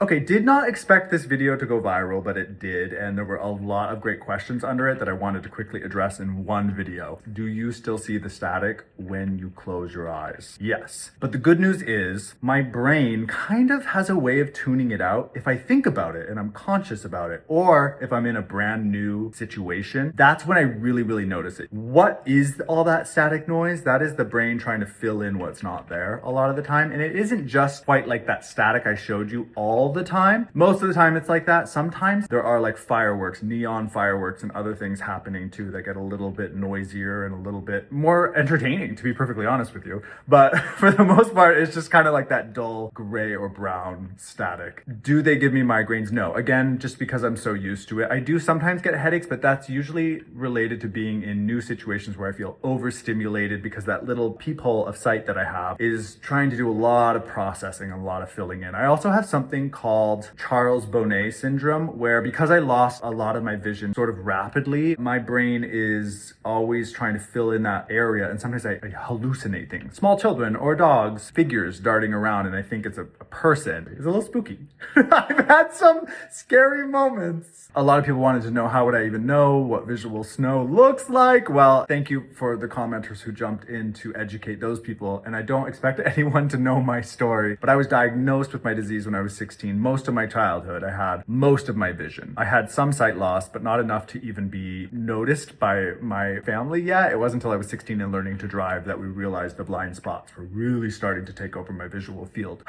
Okay, did not expect this video to go viral, but it did, and there were a lot of great questions under it that I wanted to quickly address in one video. Do you still see the static when you close your eyes? Yes. But the good news is my brain kind of has a way of tuning it out if I think about it and I'm conscious about it, or if I'm in a brand new situation. That's when I really notice it. What is all that static noise? That is the brain trying to fill in what's not there a lot of the time. And it isn't just quite like that static I showed you all the time. Most of the time it's like that. Sometimes there are like fireworks, neon fireworks and other things happening too that get a little bit noisier and a little bit more entertaining, to be perfectly honest with you. But for the most part, it's just kind of like that dull gray or brown static. Do they give me migraines? No. Again, just because I'm so used to it. I do sometimes get headaches, but that's usually related to being in new situations where I feel overstimulated because that little peephole of sight that I have is trying to do a lot of processing, a lot of filling in. I also have something called Charles Bonnet syndrome, where because I lost a lot of my vision sort of rapidly, my brain is always trying to fill in that area. And sometimes I hallucinate things. Small children or dogs, figures darting around, and I think it's a person. It's a little spooky. I've had some scary moments. A lot of people wanted to know, how would I even know what visual snow looks like? Well, thank you for the commenters who jumped in to educate those people. And I don't expect anyone to know my story, but I was diagnosed with my disease when I was 16. Most of my childhood, I had most of my vision. I had some sight loss, but not enough to even be noticed by my family yet. It wasn't until I was 16 and learning to drive that we realized the blind spots were really starting to take over my visual field.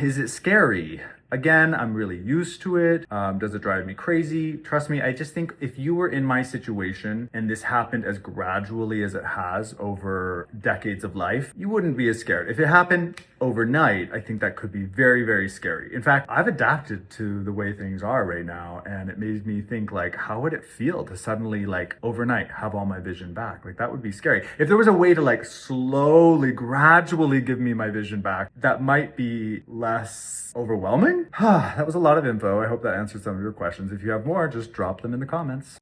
Is it scary? Again, I'm really used to it. Does it drive me crazy? Trust me, I just think if you were in my situation and this happened as gradually as it has over decades of life, you wouldn't be as scared. If it happened overnight, I think that could be very scary. In fact, I've adapted to the way things are right now, and it made me think, like, how would it feel to suddenly, like, overnight have all my vision back? Like, that would be scary. If there was a way to, like, slowly, gradually give me my vision back, that might be less overwhelming. That was a lot of info. I hope that answered some of your questions. If you have more, just drop them in the comments.